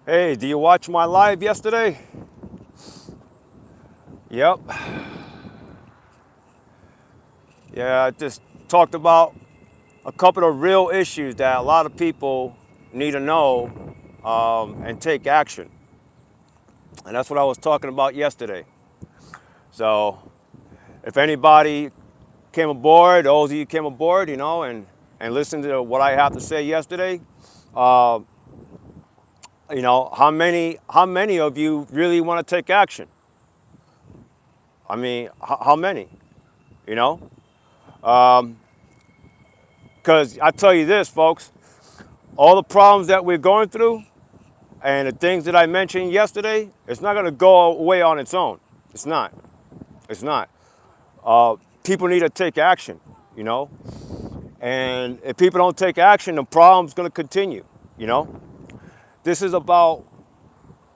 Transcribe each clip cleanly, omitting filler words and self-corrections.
Hey, do you watch my live yesterday? Yep. Yeah, I just talked about a couple of real issues that a lot of people need to know and take action. And that's what I was talking about yesterday. So if anybody came aboard, those of you came aboard, and listened to what I have to say yesterday, uh, how many of you really want to take action? I mean, how many? You know? Because I tell you this, folks, all the problems that we're going through and the things that I mentioned yesterday, it's not going to go away on its own. It's not. It's not. People need to take action, you know? And if people don't take action, the problem's going to continue, you know? This is about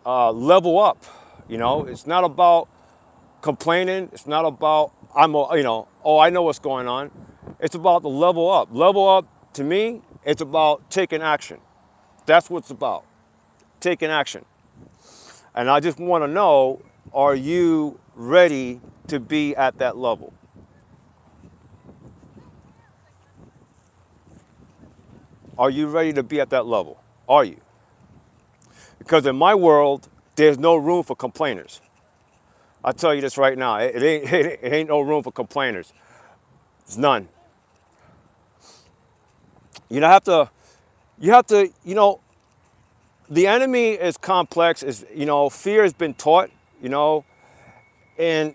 level up, you know? It's not about complaining. It's not about, oh, I know what's going on. It's about the level up. Level up, to me, it's about taking action. That's what it's about. Taking action. And I just want to know, are you ready to be at that level? Are you ready to be at that level? Are you? Because in my world, there's no room for complainers. I tell you this right now, it ain't no room for complainers. It's none. You have to, the enemy is complex. Fear has been taught, and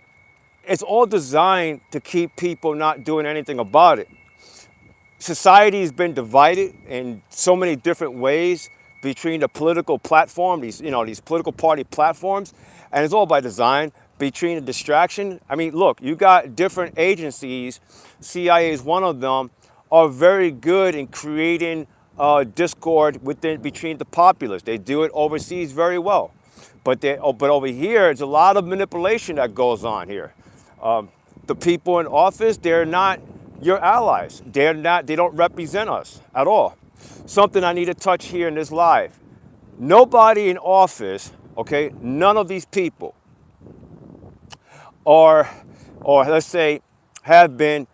it's all designed to keep people not doing anything about it. Society has been divided in so many different ways between the political platform, these political party platforms, and it's all by design. Between the distraction, I mean, look, you got different agencies. CIA is one of them. Are very good in creating discord between the populace. They do it overseas very well, but over here, there's a lot of manipulation that goes on here. The people in office, they're not your allies. They're not, they don't represent us at all. Something I need to touch here in this live. Nobody in office, okay, none of these people are, or let's say, have been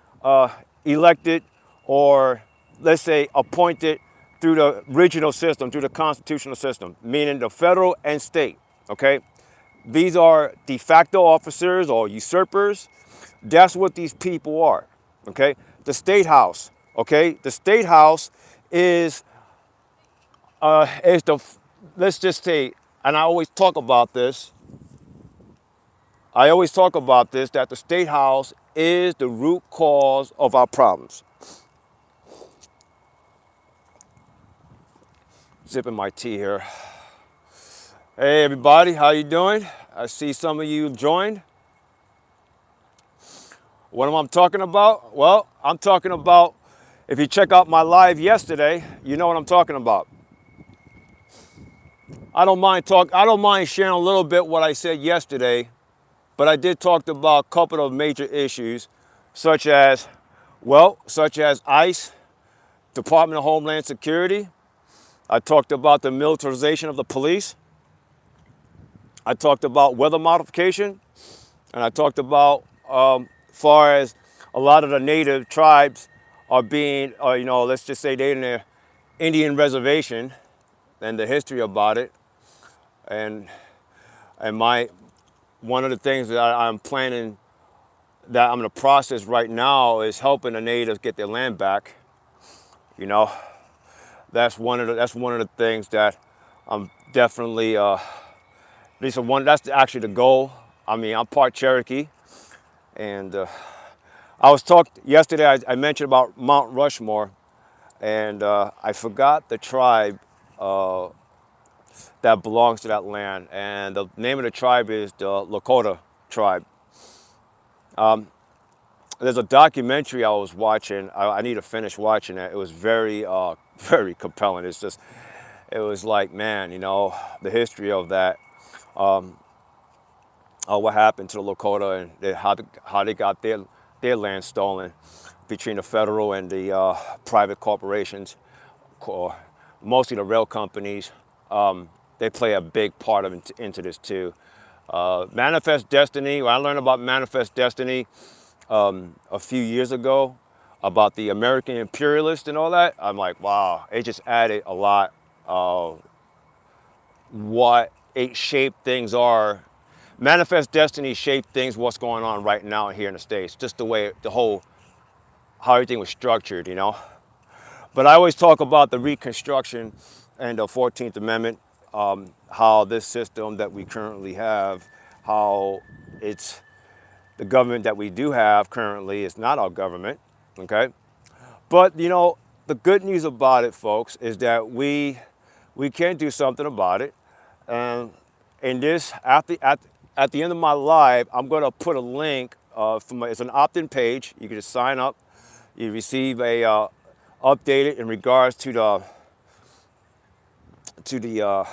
elected or let's say appointed through the original system, through the constitutional system, meaning the federal and state, okay? These are de facto officers or usurpers. That's what these people are, okay? The state house, okay? The state house is the, let's just say, and I always talk about this, that the state house is the root cause of our problems. Sipping my tea here. Hey everybody, how you doing? I see some of you joined. What am I talking about? Well, I'm talking about, if you check out my live yesterday, you know what I'm talking about. I don't mind sharing a little bit what I said yesterday, but I did talk about a couple of major issues, such as ICE, Department of Homeland Security. I talked about the militarization of the police. I talked about weather modification, and I talked about far as a lot of the native tribes are being, let's just say they're in their Indian reservation, and the history about it, and one of the things that I'm planning, that I'm in the process right now, is helping the natives get their land back. You know, that's one of the things that I'm definitely. That's actually the goal. I mean, I'm part Cherokee, and I was talked yesterday. I mentioned about Mount Rushmore, and I forgot the tribe that belongs to that land, and the name of the tribe is the Lakota tribe. There's a documentary I was watching. I need to finish watching it. It was very, very compelling. It was like, man, the history of that, what happened to the Lakota, and how they got their land stolen between the federal and the private corporations, mostly the rail companies. they play a big part of into this too. Manifest Destiny, when I learned about Manifest Destiny a few years ago, about the American imperialist and all that, I'm like, wow, it just added a lot of what it shaped things are. Manifest Destiny shaped things, what's going on right now here in the States, just the way, how everything was structured, you know. But I always talk about the Reconstruction and the 14th Amendment, how this system that we currently have, how it's the government that we do have currently is not our government, okay? But, you know, the good news about it, folks, is that we can do something about it. And in this, at the end of my live, I'm going to put a link it's an opt-in page. You can just sign up. You receive a updated in regards to the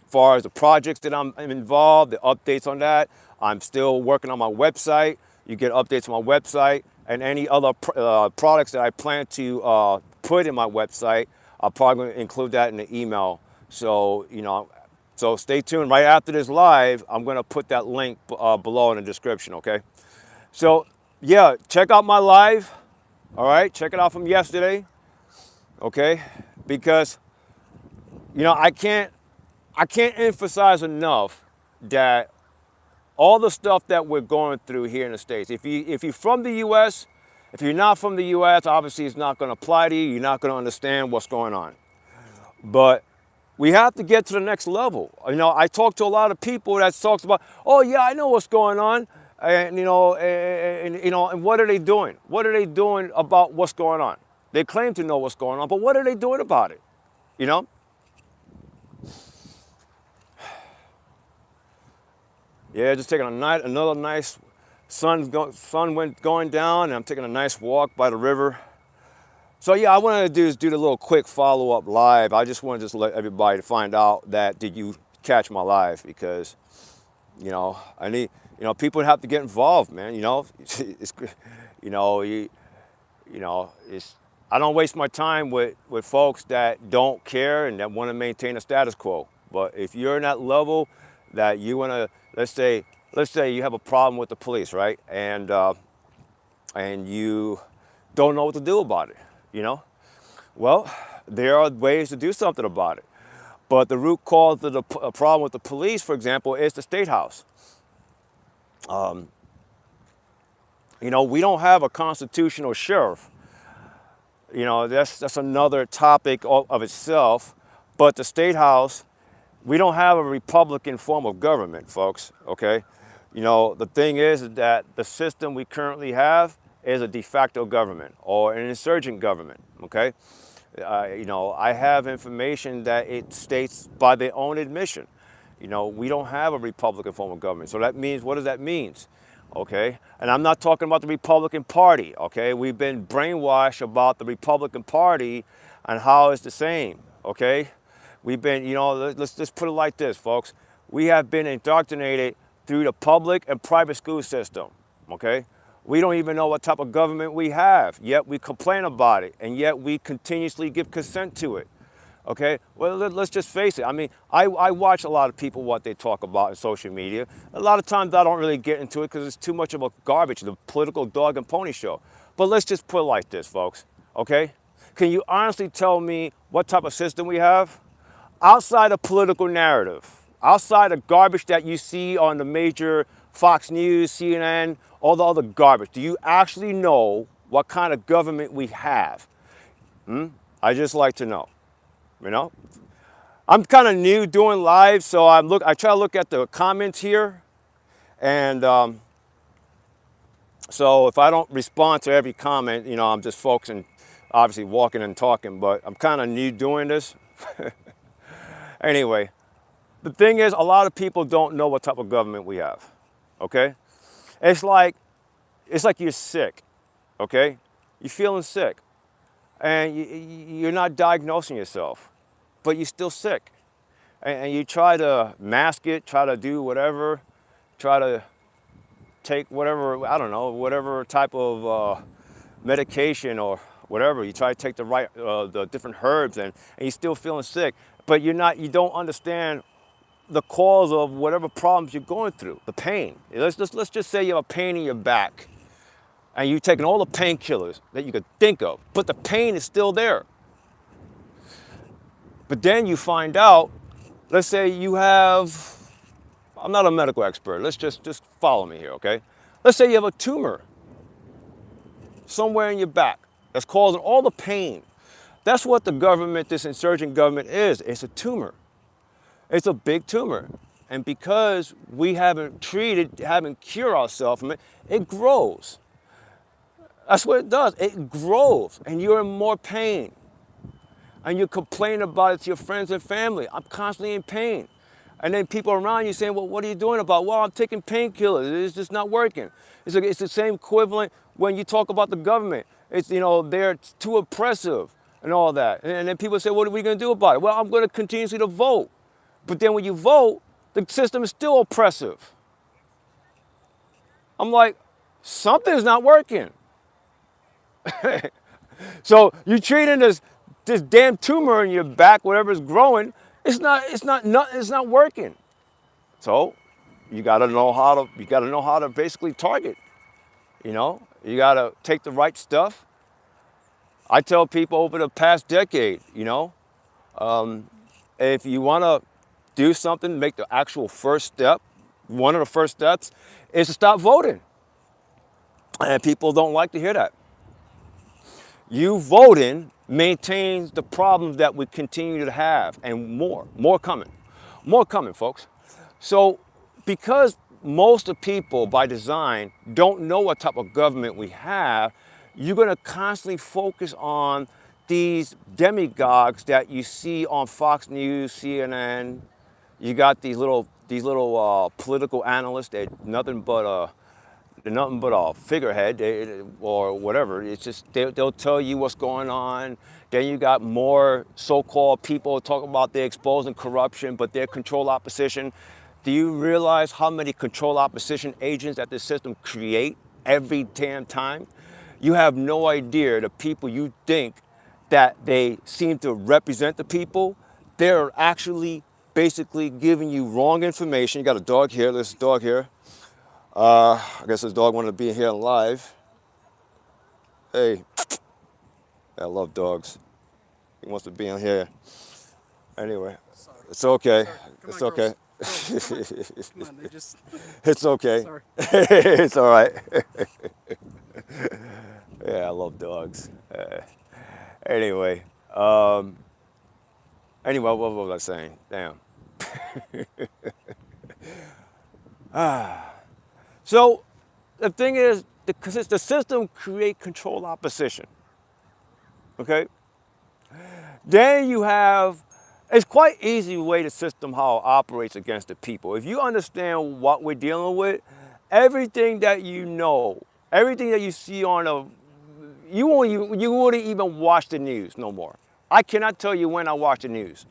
far as the projects that I'm involved, the updates on that. I'm still working on my website. You get updates on my website and any other products that I plan to put in my website. I'll probably include that in the email. So, you know, so stay tuned. Right after this live, I'm going to put that link below in the description, okay? So, yeah, check out my live. All right, check it out from yesterday, okay? Because, you know, I can't emphasize enough that all the stuff that we're going through here in the States, if you're from the U.S., if you're not from the U.S., obviously it's not going to apply to you. You're not going to understand what's going on. But we have to get to the next level. You know, I talk to a lot of people that talks about, oh yeah, I know what's going on. And you know, and what are they doing? What are they doing about what's going on? They claim to know what's going on, but what are they doing about it? You know? Yeah, just taking another nice sun going down, and I'm taking a nice walk by the river. So yeah, I wanted to do the little quick follow-up live. I just wanted to just let everybody find out that did you catch my live, because you know, I need, you know, people have to get involved, man. You know, it's, you know, it's, I don't waste my time with folks that don't care and that want to maintain a status quo. But if you're in that level that you want to, let's say you have a problem with the police, right? And you don't know what to do about it, you know? Well, there are ways to do something about it. But the root cause of the problem with the police, for example, is the State House. You know, we don't have a constitutional sheriff. You know, that's another topic of itself. But the State House, we don't have a Republican form of government, folks, okay? You know, the thing is that the system we currently have is a de facto government or an insurgent government, okay? You know, I have information that it states by their own admission. You know, we don't have a Republican form of government. So that means, what does that mean? Okay, and I'm not talking about the Republican Party, okay? We've been brainwashed about the Republican Party and how it's the same, okay? We've been, you know, let's just put it like this, folks. We have been indoctrinated through the public and private school system, okay? We don't even know what type of government we have, yet we complain about it, and yet we continuously give consent to it, okay? Well, let's just face it. I mean, I watch a lot of people, what they talk about in social media. A lot of times I don't really get into it because it's too much of a garbage, the political dog and pony show. But let's just put it like this, folks, okay? Can you honestly tell me what type of system we have? Outside of political narrative, outside of garbage that you see on the major Fox News, CNN, all the other garbage, do you actually know what kind of government we have? I just like to know, you know? I'm kind of new doing live, so I try to look at the comments here, and so if I don't respond to every comment, you know, I'm just focusing, obviously walking and talking, but I'm kind of new doing this. Anyway, the thing is, a lot of people don't know what type of government we have, okay? It's like you're sick, okay? You're feeling sick, and you're not diagnosing yourself, but you're still sick. And you try to mask it, try to do whatever, try to take whatever, I don't know, whatever type of medication or whatever. You try to take the different herbs, and you're still feeling sick. But you don't understand the cause of whatever problems you're going through, the pain. Let's just say you have a pain in your back and you've taken all the painkillers that you could think of, but the pain is still there. But then you find out, let's say you have, I'm not a medical expert, let's just follow me here, okay? Let's say you have a tumor somewhere in your back that's causing all the pain. That's what the government, this insurgent government is. It's a tumor. It's a big tumor. And because we haven't cured ourselves from it, it grows. That's what it does. It grows and you're in more pain. And you complain about it to your friends and family. I'm constantly in pain. And then people around you saying, well, what are you doing about it? Well, I'm taking painkillers. It's just not working. It's the same equivalent when you talk about the government. It's, they're too oppressive and all that. And then people say, what are we going to do about it? Well, I'm going to continuously to vote. But then when you vote, the system is still oppressive. I'm like, something's not working. So you're treating this damn tumor in your back, whatever's growing, it's not working. So you gotta know how to basically target. You got to take the right stuff. I tell people over the past decade, if you want to do something, make the actual first step, one of the first steps is to stop voting. And people don't like to hear that. You voting maintains the problems that we continue to have, and more coming, folks. So because most of people by design don't know what type of government we have, you're going to constantly focus on these demagogues that you see on Fox News, CNN. You got these little political analysts that nothing but a figurehead or whatever. It's just they'll tell you what's going on. Then you got more so-called people talking about they're exposing corruption, but they're control opposition. Do you realize how many control opposition agents that this system create every damn time? You have no idea. The people you think that they seem to represent the people, they're actually basically giving you wrong information. You got a dog here. There's a dog here. I guess this dog wanted to be here live. Hey, I love dogs. He wants to be in here. Anyway, sorry. It's okay. It's on, okay. Come on, they just... It's okay. Sorry. It's all right. Yeah, I love dogs. Anyway, what was I saying? Damn. So the thing is, the system create control opposition. Okay? Then you have, it's quite easy way the system how it operates against the people. If you understand what we're dealing with, everything that you know, everything that you see on you wouldn't even watch the news no more. I cannot tell you when I watch the news.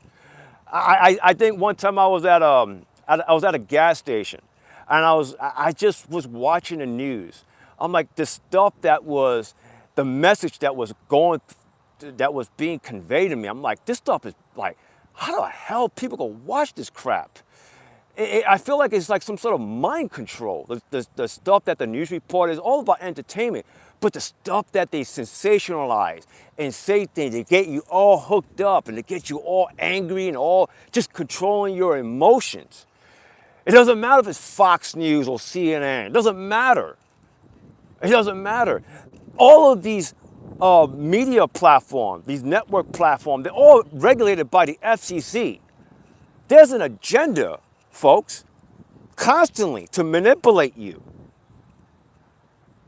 I think one time I was at a gas station, and I just was watching the news. I'm like, the stuff the message that was being conveyed to me. I'm like, this stuff is like, how the hell people go watch this crap? I feel like it's like some sort of mind control. The stuff that the news report is all about entertainment, but the stuff that they sensationalize and say things, they get you all hooked up and they get you all angry and all just controlling your emotions. It doesn't matter if it's Fox News or CNN. It doesn't matter. It doesn't matter. All of these media platforms, these network platforms, they're all regulated by the FCC. There's an agenda, folks, constantly to manipulate you.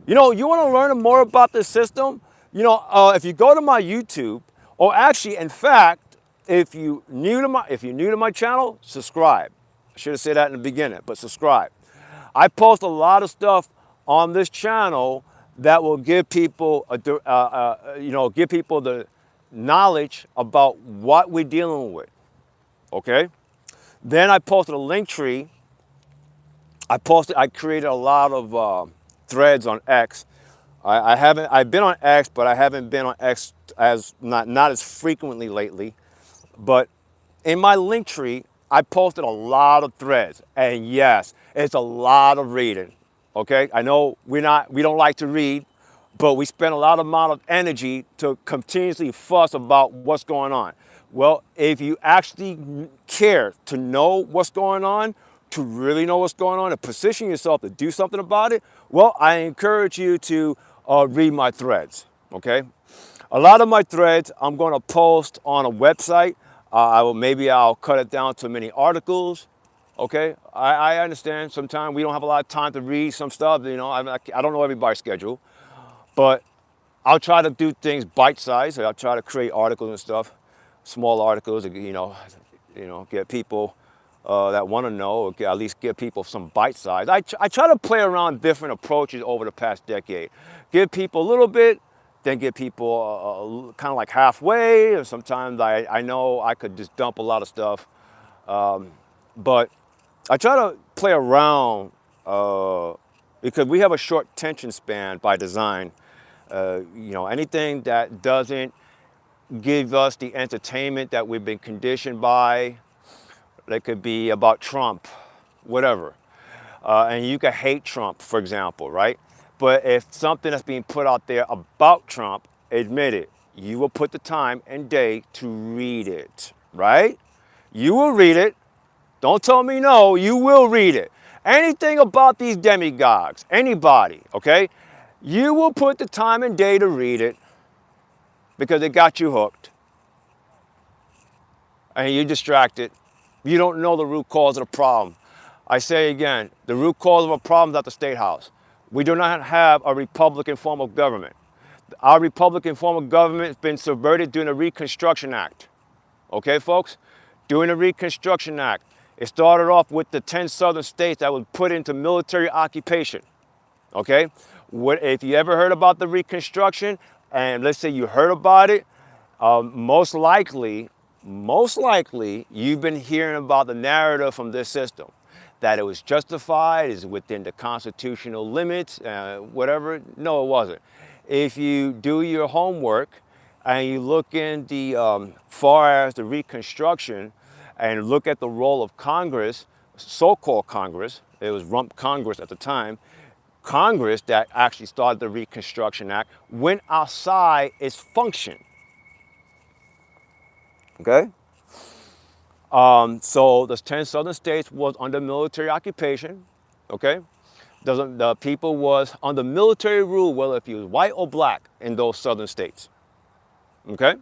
You want to learn more about this system? If you go to my YouTube, or actually, in fact, if you're new to my channel, subscribe. I should have said that in the beginning, but subscribe. I post a lot of stuff on this channel that will give people the knowledge about what we're dealing with. Okay. Then I posted a link tree. I created a lot of threads on X. I've been on X, but I haven't been on X not as frequently lately. But in my link tree, I posted a lot of threads, and yes, it's a lot of reading. Okay, I know we don't like to read, but we spend a lot of amount of energy to continuously fuss about what's going on. Well, if you actually care to know what's going on, to really know what's going on, and position yourself to do something about it, well, I encourage you to read my threads. Okay, a lot of my threads I'm going to post on a website. Maybe I'll cut it down to many articles. Okay, I understand. Sometimes we don't have a lot of time to read some stuff. You know, I don't know everybody's schedule, but I'll try to do things bite-sized. I'll try to create articles and stuff, small articles. Get people that want to know, or at least give people some bite-size. I try to play around different approaches over the past decade. Give people a little bit, then give people kind of like halfway. Or sometimes I know I could just dump a lot of stuff, but I try to play around because we have a short attention span by design. Anything that doesn't give us the entertainment that we've been conditioned by, it could be about Trump, whatever. And you can hate Trump, for example, right? But if something that's being put out there about Trump, admit it, you will put the time and day to read it, right? You will read it. Don't tell me no, you will read it. Anything about these demagogues, anybody, okay? You will put the time and day to read it because it got you hooked. And you're distracted. You don't know the root cause of the problem. I say again, the root cause of a problem is at the State House. We do not have a Republican form of government. Our Republican form of government has been subverted during the Reconstruction Act. Okay, folks? During the Reconstruction Act, it started off with the 10 southern states that was put into military occupation. Okay? If you ever heard about the Reconstruction, and let's say you heard about it, most likely, you've been hearing about the narrative from this system, that it was justified, is within the constitutional limits, whatever. No, it wasn't. If you do your homework and you look in the far as the Reconstruction and look at the role of Congress, so-called Congress, it was Rump Congress at the time, Congress that actually started the Reconstruction Act went outside its function. Okay? So the 10 southern states was under military occupation. Okay? The people was under military rule, whether if you was white or black in those southern states. Okay?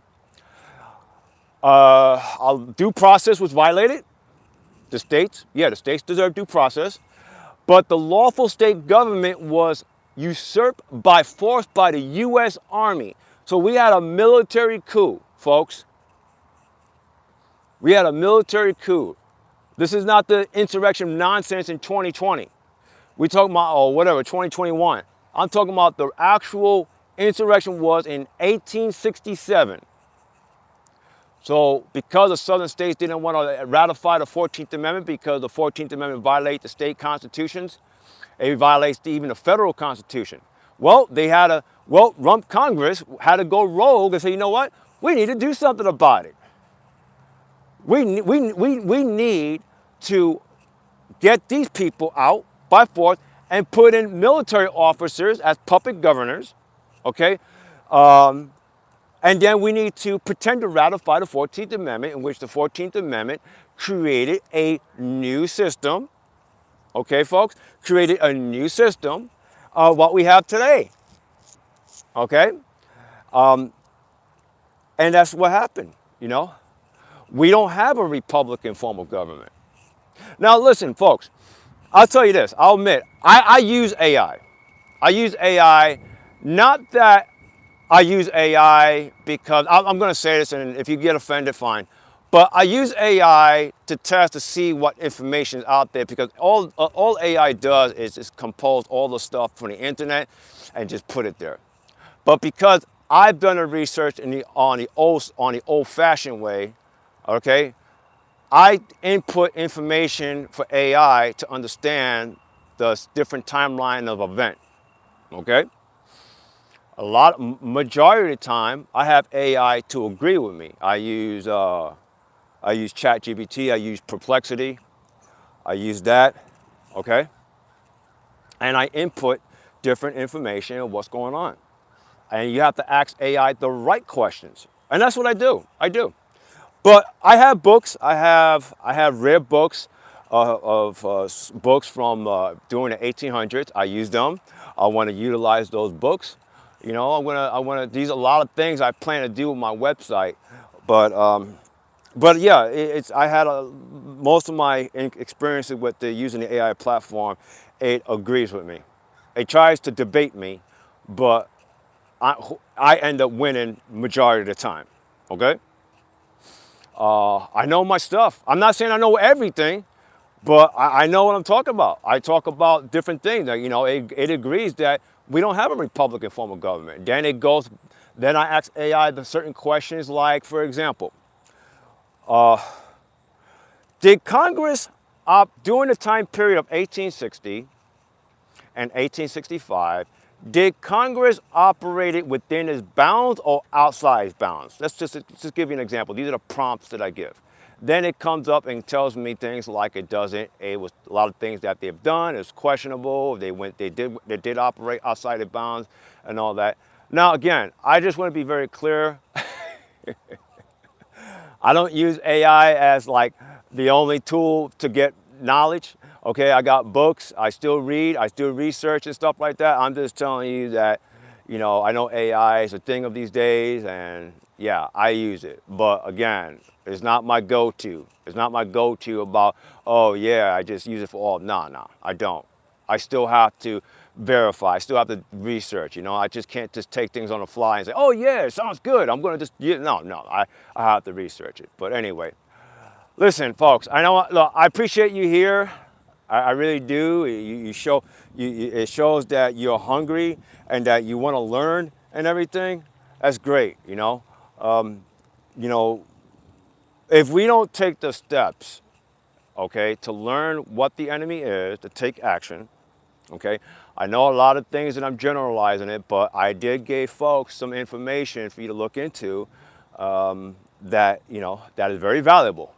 Due process was violated. The states deserve due process. But the lawful state government was usurped by force by the U.S. Army. So we had a military coup, folks. We had a military coup. This is not the insurrection nonsense in 2020. We talking about, 2021. I'm talking about the actual insurrection was in 1867. So because the southern states didn't want to ratify the 14th Amendment because the 14th Amendment violates the state constitutions, it violates even the federal constitution. Well, Rump Congress had to go rogue and say, you know what? We need to do something about it. We need to get these people out by force and put in military officers as puppet governors, okay? And then we need to pretend to ratify the 14th Amendment, in which the 14th Amendment created a new system, okay, folks? Created a new system of what we have today, okay? And that's what happened, you know? We don't have a Republican form of government. Now, listen, folks, I'll tell you this. I'll admit, I use AI. I use AI, not that I use AI because, I'm going to say this, and if you get offended, fine. But I use AI to test to see what information is out there, because all AI does is just compose all the stuff from the internet and just put it there. But because I've done the research on the old-fashioned way, okay, I input information for AI to understand the different timeline of event, okay? Majority of the time, I have AI to agree with me. I use I use ChatGPT. I use Perplexity. I use that, okay? And I input different information of what's going on. And you have to ask AI the right questions. And that's what I do. I do. But I have books. I have rare books of books from during the 1800s. I use them. I want to utilize those books. You know, I want to. These are a lot of things I plan to do with my website. But yeah, it's I had most of my experiences with using the AI platform. It agrees with me. It tries to debate me, but I, I end up winning majority of the time. Okay. I know my stuff. I'm not saying I know everything, but I know what I'm talking about. I talk about different things. You know, it agrees that we don't have a Republican form of government. Then I ask AI the certain questions like, for example, did Congress, during the time period of 1860 and 1865, did Congress operate it within its bounds or outside its bounds? Let's just give you an example. These are the prompts that I give. Then it comes up and tells me things like it doesn't. It was a lot of things that they've done is questionable. They did operate outside the bounds and all that. Now again, I just want to be very clear. I don't use AI as like the only tool to get knowledge. Okay, I got books, I still read, I still research and stuff like that. I'm just telling you that, you know, I know AI is a thing of these days and yeah, I use it. But again, it's not my go-to. It's not my go-to about, oh yeah, I just use it for all. No, I don't. I still have to verify. I still have to research. You know, I just can't just take things on the fly and say, oh yeah, it sounds good. I'm gonna just, yeah, no. I have to research it. But anyway, listen, folks. I know. Look, I appreciate you here. I really do. It shows that you're hungry and that you want to learn and everything. That's great. You know, if we don't take the steps, okay, to learn what the enemy is, to take action, okay. I know a lot of things and I'm generalizing it, but I did give folks some information for you to look into that, you know, that is very valuable.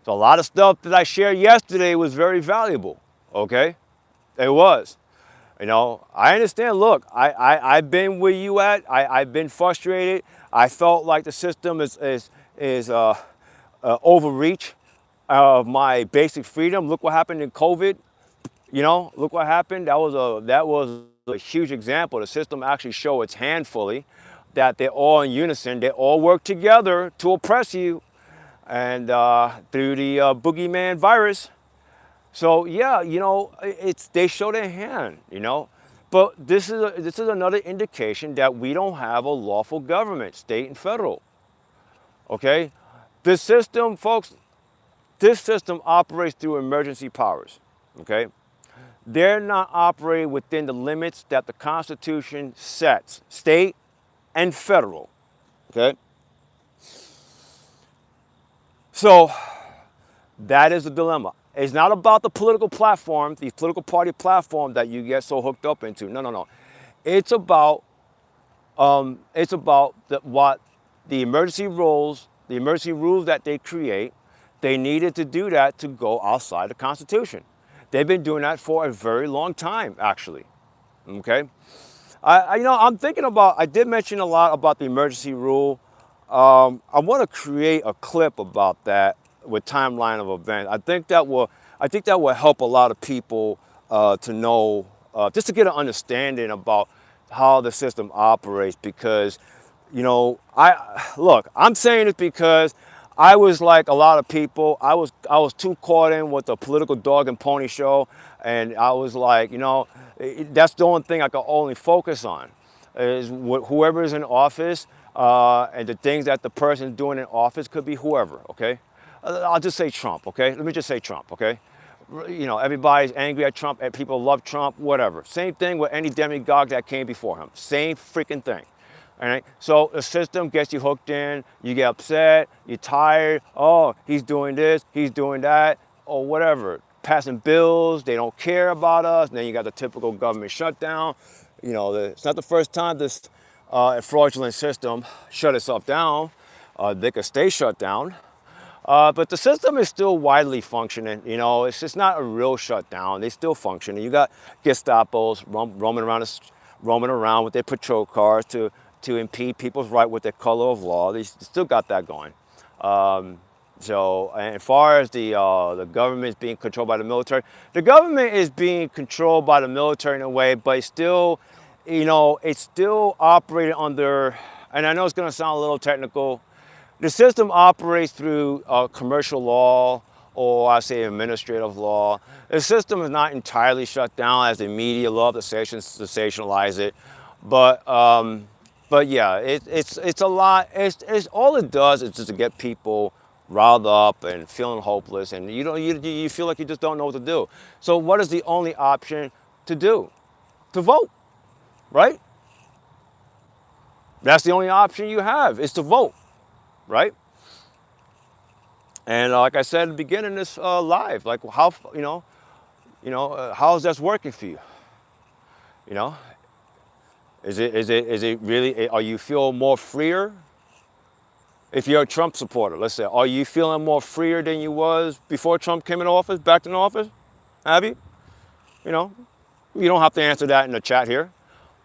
So a lot of stuff that I shared yesterday was very valuable, okay? It was. You know, I understand. Look, I've been where you at. I've been frustrated. I felt like the system is overreach of my basic freedom. Look what happened in COVID. You know, look what happened. That was a huge example. The system actually showed its hand fully that they're all in unison. They all work together to oppress you, and through the boogeyman virus. So yeah, you know, they show their hand. You know, but this is another indication that we don't have a lawful government, state and federal. Okay, this system, folks. This system operates through emergency powers. Okay. They're not operating within the limits that the Constitution sets, state and federal, okay? So that is the dilemma. It's not about the political platform, the political party platform that you get so hooked up into. No. It's about what the emergency rules that they create. They needed to do that to go outside the Constitution. They've been doing that for a very long time, actually. Okay, I'm thinking about. I did mention a lot about the emergency rule. I want to create a clip about that with timeline of events. I think that will help a lot of people to know, just to get an understanding about how the system operates. Because, you know, I'm saying it because I was like a lot of people. I was too caught in with the political dog and pony show, and I was like, you know, that's the only thing I can only focus on is whoever is in office, and the things that the person is doing in office could be whoever. Okay, I'll just say Trump. Okay, let me just say Trump. Okay, you know, everybody's angry at Trump, and people love Trump. Whatever. Same thing with any demagogue that came before him. Same freaking thing. All right. So the system gets you hooked in, you get upset, you're tired, oh, he's doing this, he's doing that, or whatever. Passing bills, they don't care about us, and then you got the typical government shutdown. You know, it's not the first time this fraudulent system shut itself down. They could stay shut down. But the system is still widely functioning. You know, it's just not a real shutdown. They still function. You got Gestapos roaming around with their patrol cars to impede people's right with their color of law. They still got that going. So, and as far as the government is being controlled by the government is being controlled by the military in a way, but it's still, you know, it's still operating under, and I know it's going to sound a little technical, the system operates through commercial law, or I say administrative law. The system is not entirely shut down, as the media love to sensationalize it, but yeah, it's a lot. It's all it does is just to get people riled up and feeling hopeless, and you feel like you just don't know what to do. So what is the only option to do? To vote, right? That's the only option you have, is to vote, right? And like I said at the beginning of this live, like how how's that working for you? You know, is it really? Are you feel more freer? If you're a Trump supporter, let's say, are you feeling more freer than you was before Trump came in office, back in office? Have you? You know, you don't have to answer that in the chat here,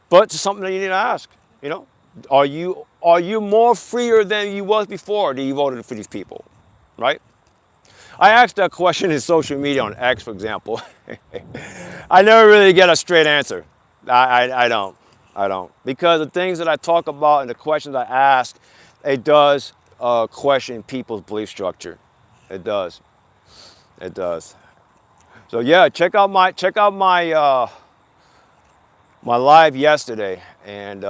but it's something that you need to ask. You know, are you more freer than you was before that you voted for these people, right? I asked that question in social media on X, for example. I never really get a straight answer. I don't. Because the things that I talk about and the questions I ask, it does question people's belief structure. It does. It does. So yeah, check out my my live yesterday, and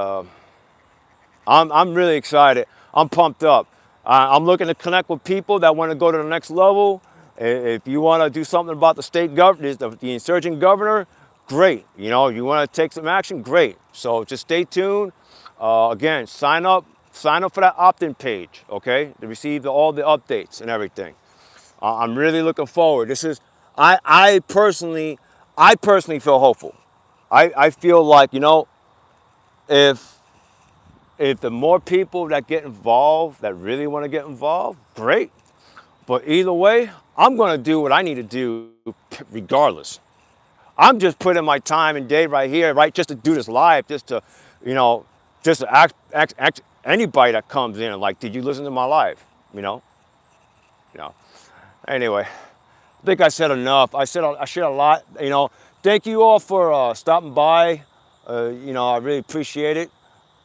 I'm really excited. I'm pumped up. I'm looking to connect with people that want to go to the next level. If you want to do something about the state governor, the insurgent governor, great. You know, you want to take some action, great. So just stay tuned. Again, sign up for that opt-in page, okay, to receive all the updates and everything. I'm really looking forward. I personally feel hopeful. I feel like, you know, if the more people that get involved, that really want to get involved, great. But either way, I'm going to do what I need to do regardless. I'm just putting my time and day right here, right, just to do this live, just to, you know, just to ask anybody that comes in, like, did you listen to my live? You know? Anyway, I think I said enough. I shared a lot. You know, thank you all for stopping by. You know, I really appreciate it.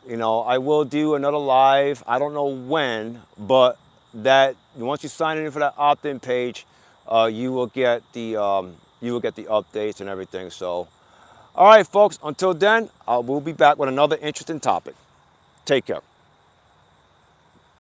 You know, I will do another live. I don't know when, but that once you sign in for that opt-in page, you will get the updates and everything. So, all right, folks. Until then, we'll be back with another interesting topic. Take care.